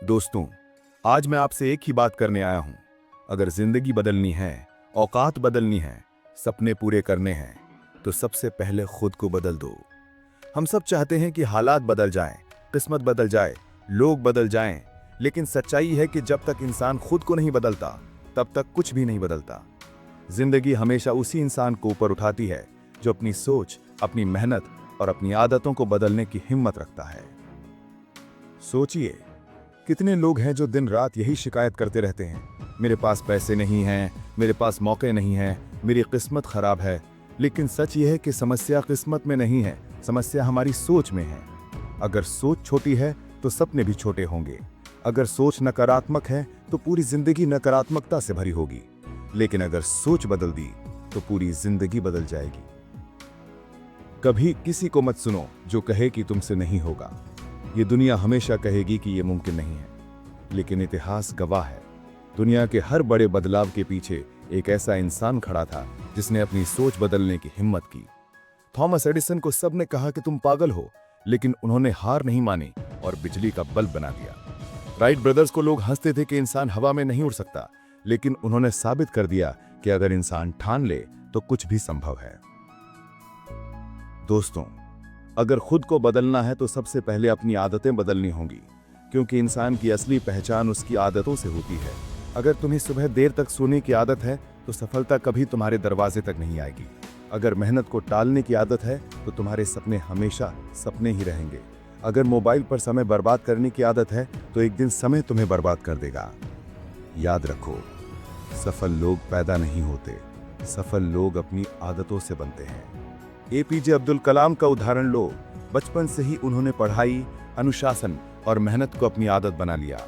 दोस्तों, आज मैं आपसे एक ही बात करने आया हूं। अगर जिंदगी बदलनी है, औकात बदलनी है, सपने पूरे करने हैं, तो सबसे पहले खुद को बदल दो। हम सब चाहते हैं कि हालात बदल जाएं, किस्मत बदल जाए, लोग बदल जाएं, लेकिन सच्चाई है कि जब तक इंसान खुद को नहीं बदलता, तब तक कुछ भी नहीं बदलता। जिंदगी हमेशा उसी इंसान को ऊपर उठाती है जो अपनी सोच, अपनी मेहनत और अपनी आदतों को बदलने की हिम्मत रखता है। सोचिए, कितने लोग हैं जो दिन रात यही शिकायत करते रहते हैं, मेरे पास पैसे नहीं हैं, मेरे पास मौके नहीं हैं, मेरी किस्मत खराब है। लेकिन सच यह है कि समस्या किस्मत में नहीं है, समस्या हमारी सोच में है। अगर सोच छोटी है तो सपने भी छोटे होंगे। अगर सोच नकारात्मक है तो पूरी जिंदगी नकारात्मकता से भरी होगी। लेकिन अगर सोच बदल दी तो पूरी जिंदगी बदल जाएगी। कभी किसी को मत सुनो जो कहे कि तुमसे नहीं होगा। ये दुनिया हमेशा कहेगी कि ये मुमकिन नहीं है, लेकिन इतिहास गवाह है, दुनिया के हर बड़े बदलाव के पीछे एक ऐसा इंसान खड़ा था जिसने अपनी सोच बदलने की हिम्मत की। थॉमस एडिसन को सबने कहा कि तुम पागल हो, लेकिन उन्होंने हार नहीं मानी और बिजली का बल्ब बना दिया। राइट ब्रदर्स को लोग हंसते थे कि इंसान हवा में नहीं उड़ सकता, लेकिन उन्होंने साबित कर दिया कि अगर इंसान ठान ले तो कुछ भी संभव है। दोस्तों, अगर खुद को बदलना है तो सबसे पहले अपनी आदतें बदलनी होंगी, क्योंकि इंसान की असली पहचान उसकी आदतों से होती है। अगर तुम्हें सुबह देर तक सोने की आदत है तो सफलता कभी तुम्हारे दरवाजे तक नहीं आएगी। अगर मेहनत को टालने की आदत है तो तुम्हारे सपने हमेशा सपने ही रहेंगे। अगर मोबाइल पर समय बर्बाद करने की आदत है तो एक दिन समय तुम्हें बर्बाद कर देगा। याद रखो, सफल लोग पैदा नहीं होते, सफल लोग अपनी आदतों से बनते हैं। एपीजे अब्दुल कलाम का उदाहरण लो। बचपन से ही उन्होंने पढ़ाई, अनुशासन और मेहनत को अपनी आदत बना लिया,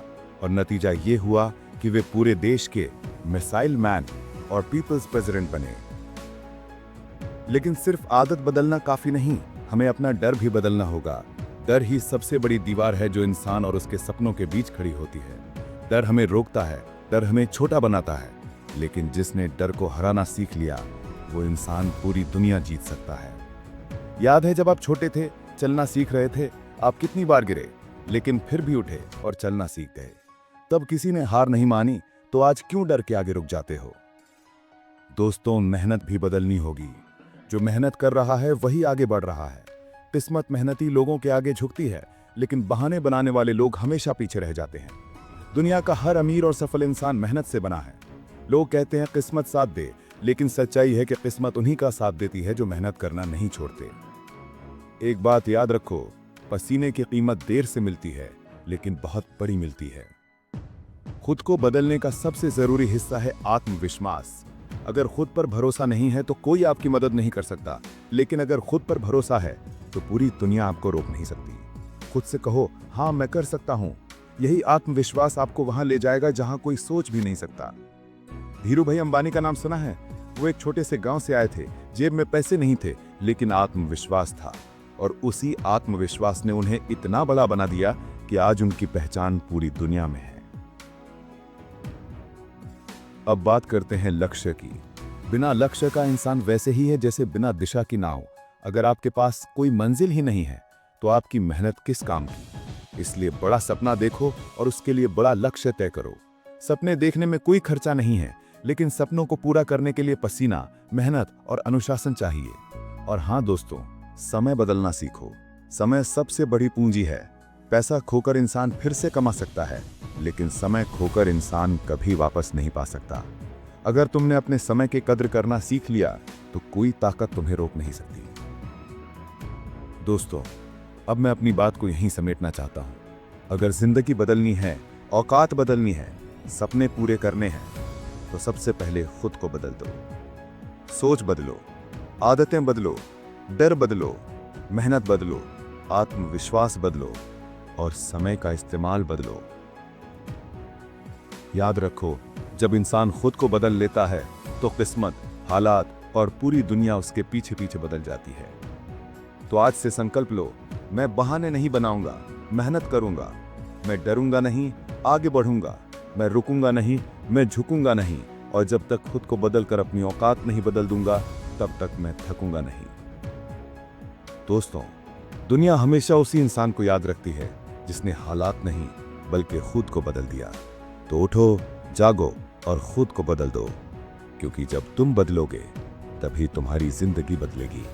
और नतीजा ये हुआ कि वे पूरे देश के मिसाइल मैन और पीपल्स प्रेसिडेंट बने। लेकिन सिर्फ आदत बदलना काफी नहीं, हमें अपना डर भी बदलना होगा। डर ही सबसे बड़ी दीवार है जो इंसान और उसके सपनों के बीच खड़ी होती है। डर हमें रोकता है, डर हमें छोटा बनाता है, लेकिन जिसने डर को हराना सीख लिया वो इंसान पूरी दुनिया जीत सकता है। याद है जब आप छोटे थे, चलना सीख रहे थे, आप कितनी बार गिरे, लेकिन फिर भी उठे और चलना सीख गए। तब किसी ने हार नहीं मानी, तो आज क्यों डर के आगे रुक जाते हो? दोस्तों, मेहनत भी बदलनी होगी। जो मेहनत कर रहा है वही आगे बढ़ रहा है। किस्मत मेहनती लोगों के आगे झुकती है, लेकिन बहाने बनाने वाले लोग हमेशा पीछे रह जाते हैं। दुनिया का हर अमीर और सफल इंसान मेहनत से बना है। लोग कहते हैं किस्मत साथ दे, लेकिन सच्चाई है कि किस्मत उन्हीं का साथ देती है जो मेहनत करना नहीं छोड़ते। एक बात याद रखो, पसीने की कीमत देर से मिलती है, लेकिन बहुत बड़ी मिलती है। खुद को बदलने का सबसे जरूरी हिस्सा है आत्मविश्वास। अगर खुद पर भरोसा नहीं है तो कोई आपकी मदद नहीं कर सकता, लेकिन अगर खुद पर भरोसा है तो पूरी दुनिया आपको रोक नहीं सकती। खुद से कहो, हाँ मैं कर सकता हूं। यही आत्मविश्वास आपको वहां ले जाएगा जहां कोई सोच भी नहीं सकता। धीरू भाई अंबानी का नाम सुना है? वो एक छोटे से गांव से आए थे, जेब में पैसे नहीं थे, लेकिन आत्मविश्वास था, और उसी आत्मविश्वास ने उन्हें इतना बड़ा बना दिया कि आज उनकी पहचान पूरी दुनिया में है। अब बात करते हैं लक्ष्य की। बिना लक्ष्य का इंसान वैसे ही है जैसे बिना दिशा की नाव। अगर आपके पास कोई मंजिल ही नहीं है तो आपकी मेहनत किस काम की? इसलिए बड़ा सपना देखो और उसके लिए बड़ा लक्ष्य तय करो। सपने देखने में कोई खर्चा नहीं है, लेकिन सपनों को पूरा करने के लिए पसीना, मेहनत और अनुशासन चाहिए। और हाँ दोस्तों, समय बदलना सीखो। समय सबसे बड़ी पूंजी है। पैसा खोकर इंसान फिर से कमा सकता है, लेकिन समय खोकर इंसान कभी वापस नहीं पा सकता। अगर तुमने अपने समय की कद्र करना सीख लिया तो कोई ताकत तुम्हें रोक नहीं सकती। दोस्तों, अब मैं अपनी बात को यहीं समेटना चाहता हूं। अगर जिंदगी बदलनी है, औकात बदलनी है, सपने पूरे करने हैं, तो सबसे पहले खुद को बदल दो। सोच बदलो, आदतें बदलो, डर बदलो, मेहनत बदलो, आत्मविश्वास बदलो और समय का इस्तेमाल बदलो। याद रखो, जब इंसान खुद को बदल लेता है तो किस्मत, हालात और पूरी दुनिया उसके पीछे पीछे बदल जाती है। तो आज से संकल्प लो, मैं बहाने नहीं बनाऊंगा, मेहनत करूंगा। मैं डरूंगा नहीं, आगे बढ़ूंगा। मैं रुकूंगा नहीं, मैं झुकूंगा नहीं। और जब तक खुद को बदल कर अपनी औकात नहीं बदल दूंगा, तब तक मैं थकूंगा नहीं। दोस्तों, दुनिया हमेशा उसी इंसान को याद रखती है जिसने हालात नहीं, बल्कि खुद को बदल दिया। तो उठो, जागो और खुद को बदल दो, क्योंकि जब तुम बदलोगे तभी तुम्हारी जिंदगी बदलेगी।